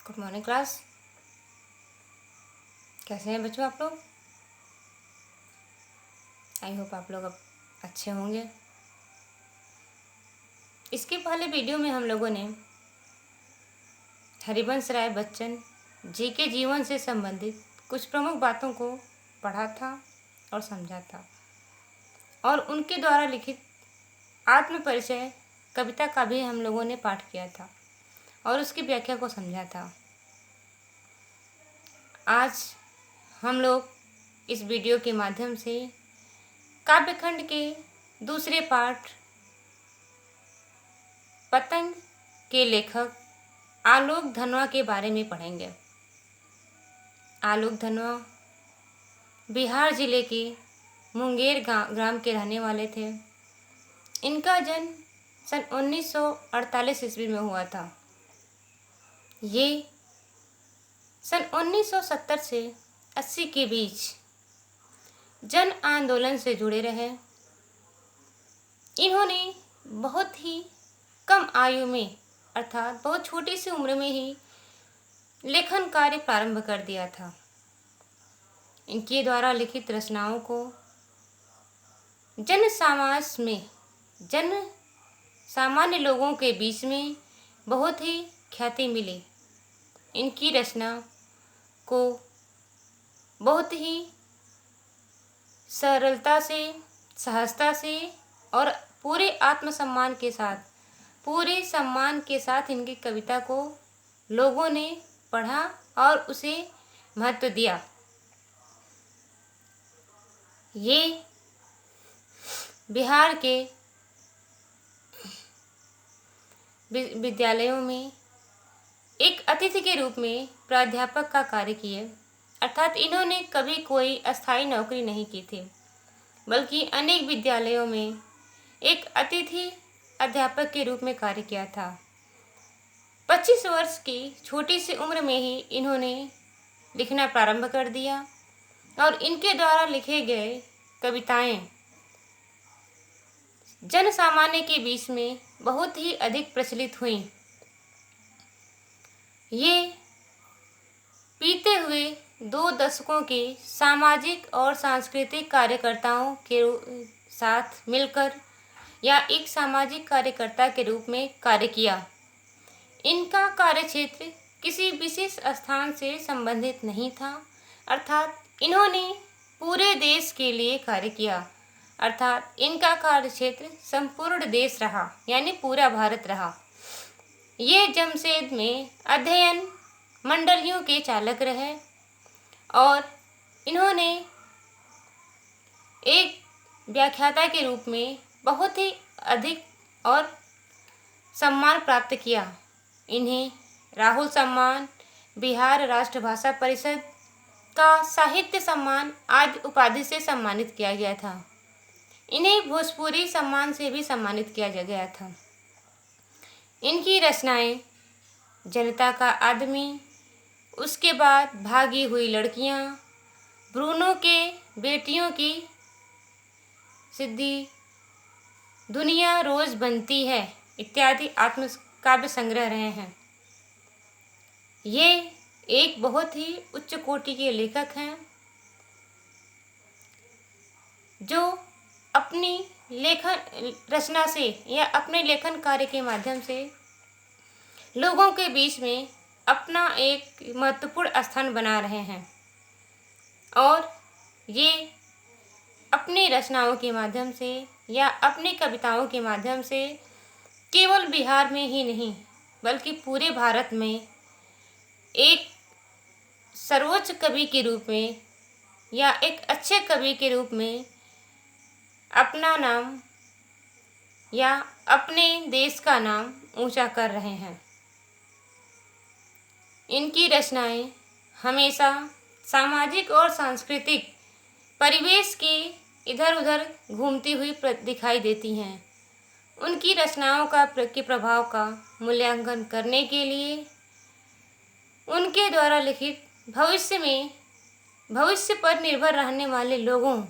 Good morning class. कैसे हैं बच्चों आप लोग? आई होप आप लोग अब अच्छे होंगे। इसके पहले वीडियो में हम लोगों ने हरिवंश राय बच्चन जी के जीवन से संबंधित कुछ प्रमुख बातों को पढ़ा था और समझा था, और उनके द्वारा लिखित आत्म परिचय कविता का भी हम लोगों ने पाठ किया था और उसकी व्याख्या को समझा था। आज हम लोग इस वीडियो के माध्यम से काव्यखंड के दूसरे पाठ पतंग के लेखक आलोक धनवा के बारे में पढ़ेंगे। आलोक धनवा बिहार जिले के मुंगेर ग्राम के रहने वाले थे। इनका जन्म सन 1948 ईस्वी में हुआ था। ये सन 1970 से 80 के बीच जन आंदोलन से जुड़े रहे। इन्होंने बहुत ही कम आयु में अर्थात बहुत छोटी सी उम्र में ही लेखन कार्य प्रारंभ कर दिया था। इनके द्वारा लिखित रचनाओं को जन सामान्य लोगों के बीच में बहुत ही ख्याति मिली। इनकी रचना को बहुत ही सरलता से, सहजता से और पूरे आत्मसम्मान के साथ, पूरे सम्मान के साथ इनकी कविता को लोगों ने पढ़ा और उसे महत्व दिया। ये बिहार के विद्यालयों में एक अतिथि के रूप में प्राध्यापक का कार्य किए, अर्थात इन्होंने कभी कोई अस्थायी नौकरी नहीं की थी, बल्कि अनेक विद्यालयों में एक अतिथि अध्यापक के रूप में कार्य किया था। 25 वर्ष की छोटी सी उम्र में ही इन्होंने लिखना प्रारंभ कर दिया और इनके द्वारा लिखे गए कविताएं जन सामान्य के बीच में बहुत ही अधिक प्रचलित हुईं। ये बीते हुए 2 दशकों के सामाजिक और सांस्कृतिक कार्यकर्ताओं के साथ मिलकर या एक सामाजिक कार्यकर्ता के रूप में कार्य किया। इनका कार्यक्षेत्र किसी विशेष स्थान से संबंधित नहीं था, अर्थात इन्होंने पूरे देश के लिए कार्य किया, अर्थात इनका कार्यक्षेत्र संपूर्ण देश रहा, यानी पूरा भारत रहा। ये जमशेद में अध्ययन मंडलियों के चालक रहे और इन्होंने एक व्याख्याता के रूप में बहुत ही अधिक और सम्मान प्राप्त किया। इन्हें राहुल सम्मान, बिहार राष्ट्र भाषा परिषद का साहित्य सम्मान आदि उपाधि से सम्मानित किया गया था। इन्हें भोजपुरी सम्मान से भी सम्मानित किया गया था। इनकी रचनाएं जनता का आदमी, उसके बाद भागी हुई लड़कियां, ब्रूनो के बेटियों की सिद्धि, दुनिया रोज बनती है इत्यादि आत्मकाव्य संग्रह रहे हैं। ये एक बहुत ही उच्च कोटि के लेखक हैं जो अपनी लेखन रचना से या अपने लेखन कार्य के माध्यम से लोगों के बीच में अपना एक महत्वपूर्ण स्थान बना रहे हैं, और ये अपनी रचनाओं के माध्यम से या अपनी कविताओं के माध्यम से केवल बिहार में ही नहीं बल्कि पूरे भारत में एक सर्वोच्च कवि के रूप में या एक अच्छे कवि के रूप में अपना नाम या अपने देश का नाम ऊंचा कर रहे हैं। इनकी रचनाएं हमेशा सामाजिक और सांस्कृतिक परिवेश के इधर उधर घूमती हुई दिखाई देती हैं। उनकी रचनाओं के प्रभाव का मूल्यांकन करने के लिए उनके द्वारा लिखित भविष्य पर निर्भर रहने वाले लोगों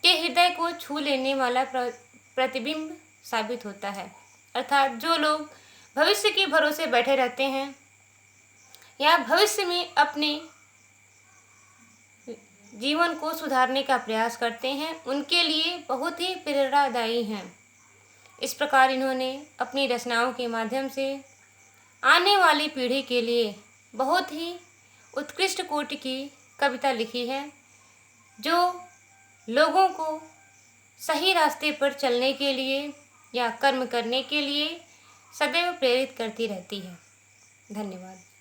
के हृदय को छू लेने वाला प्रतिबिंब साबित होता है, अर्थात जो लोग भविष्य के भरोसे बैठे रहते हैं या भविष्य में अपने जीवन को सुधारने का प्रयास करते हैं, उनके लिए बहुत ही प्रेरणादायी हैं। इस प्रकार इन्होंने अपनी रचनाओं के माध्यम से आने वाली पीढ़ी के लिए बहुत ही उत्कृष्ट कोटि की कविता लिखी है, जो लोगों को सही रास्ते पर चलने के लिए या कर्म करने के लिए सदैव प्रेरित करती रहती है। धन्यवाद।